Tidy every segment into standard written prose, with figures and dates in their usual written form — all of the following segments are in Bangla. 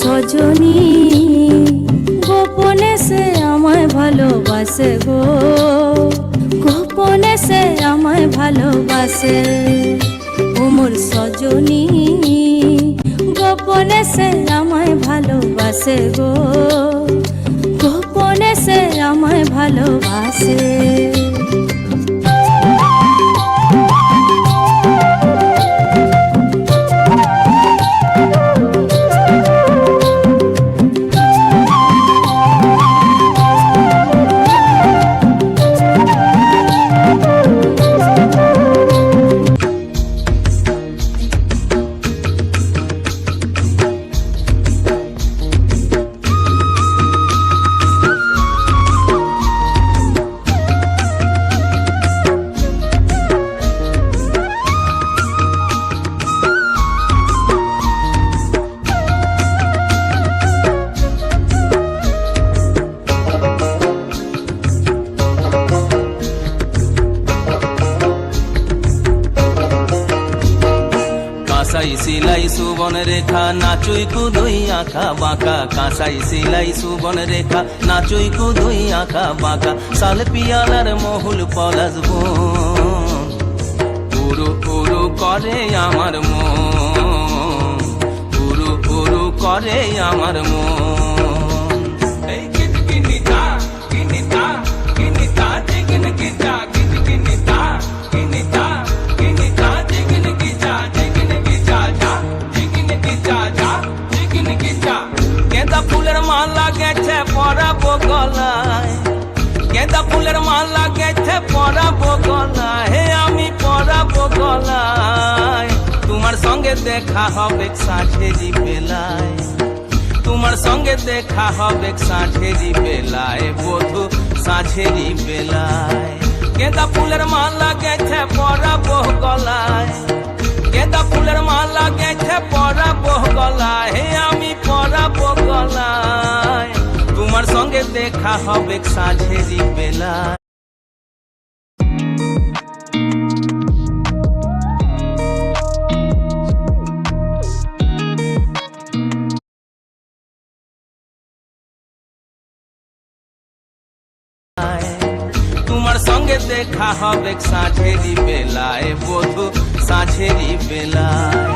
সজনী গোপনে সে আমায় ভালোবাসে গো, গোপনে সে আমায় ভালোবাসে। ও মোর সজনী গোপনে সে আমায় ভালোবাসে গো, গোপনে সে আমায় ভালোবাসে। কাঁসাই সিলাই সুবন রেখা নাচুই কুদুই আঁকা বাঁকা, কাঁসাই সিলাই সুবন রেখা নাচুই কুদুই আঁকা বাঁকা। সাল পিয়ালার মহুল পলাশ বন উরু উরু করে আমার মন, উরু উরু করে আমার মন। এই কিটকিনিতা কিনিতা কিনিতা জিগিন কিতা কিটকিনিতা কিনিতা কিনিতা জিগিন কিতা জিগিন কিতা যা জিগিন কিতা যা জিগিন কিতা। গেঁদা ফুলের মালা গেছে পরাবো গলায়, গেঁদা ফুলের মালা গেছে পরাবো গলায়, হে আমি পরাবো গলায়। তোমার সঙ্গে দেখা হবে সাঁঝেরি বেলায়, তোমার সঙ্গে দেখা হবে সাঁঝেরি বেলায়, বধু সাঁঝেরি বেলায়। গেঁদা ফুলের মালা গেছে পরাবো গলায়, গেঁদা ফুলের মালা গেছে পরাবো গলায়, হে আমি পরাবো গলায়। তোমার সঙ্গে দেখা হবে সাঁঝেরি বেলায়। তোমার সঙ্গে দেখা হবে সাঁঝেরি বেলায়, বধু সাঁঝেরি বেলায়।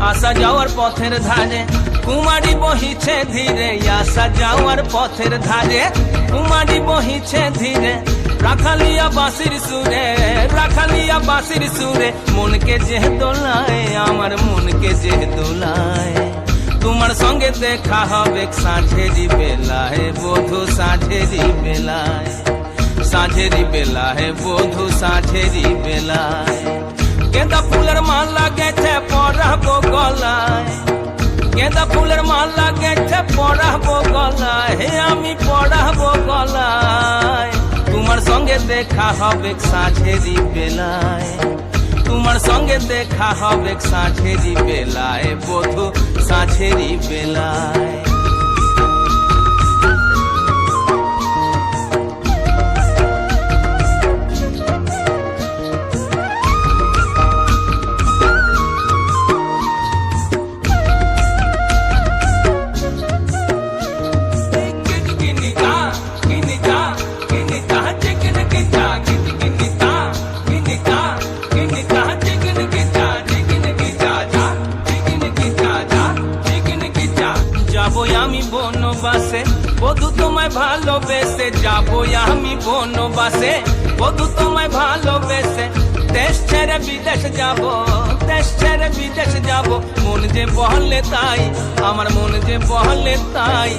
আসা যাওয়ার পথের ধারে কুমারী বহিছে ধীরে, আসা যাওয়ার পথের ধারে কুমারী বহিছে ধীরে। রাখালিয়া বাঁশির সুরে, রাখালিয়া বাঁশির সুরে, মনকে যে দোলায় আমার মনকে যে দোলায়। তোমার সঙ্গে দেখা হবে সাঁঝেরি বেলায়, বধু সাঁঝেরি বেলায়, সাঁঝেরি বেলায়, বধু সাঁঝেরি বেলায়। গেঁদা ফুলের মালা গেছে পরাবো গলায়, গেঁদা ফুলের মালা গেছে পরাবো গলায়, হে আমি পরাবো গলায়। তোমার সঙ্গে দেখা হবে সাঁঝেরি বেলায়, তোমার সঙ্গে দেখা হবে সাঁঝেরি বেলায়, বধু সাঁঝেরি বেলায়। আমি বনবাসে, বধু তোমায় ভালোবেসে যাবো আমি বনবাসে, বধু তোমায় ভালোবেসে দেশ ছেড়ে বিদেশ যাব, দেশ ছেড়ে বিদেশ যাব। মন যে বলে তাই, আমার মন যে বলে তাই,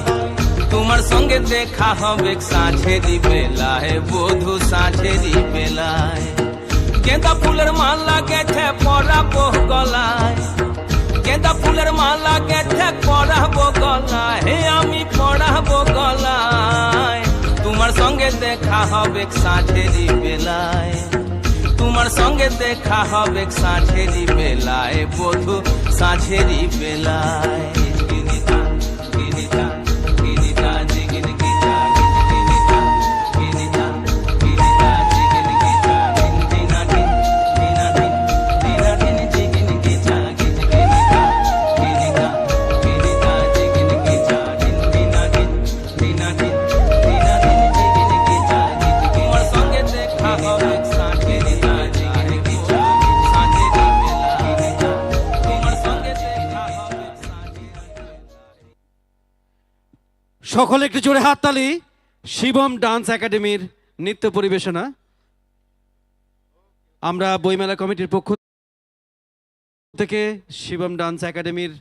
তোমার সঙ্গে দেখা হবে সাঁঝেরি বেলায়, বধু সাঁঝেরি বেলায়। গেঁদা ফুলের মালা গেছে পরাবো গলায়, গেঁদা ফুলের মালা গেছে পরাবো গলায়, হে আমি পরাবো গলায়। তোমার সঙ্গে দেখা হবে সাঁঝেরি বেলায়, তোমার সঙ্গে দেখা হবে সাঁঝেরি বেলায়, বধু সাঁঝেরি বেলায়। গিরিটা গিরিটা গিরিটা জিগির গিটা গিরিটা গিরিটা গিরিটা জিগির গিটা দিনা দিন দিনা দিন দিনা দিন জিগির গিটা গিরিটা গিরিটা গিরিটা জিগির গিটা দিনা দিন দিনা দিন দিনা দিন জিগির গিটা। তোমার সঙ্গে দেখা হবে সাঁঝেরি জিগির গিটা সাঁঝেরি বেলায়, তোমার সঙ্গে দেখা হবে সাঁঝেরি। সকলে একটু জোরে হাততালি। শিবম ডান্স একাডেমির নৃত্য পরিবেশনা আমরা বইমেলা কমিটির পক্ষ থেকে শিবম ডান্স একাডেমির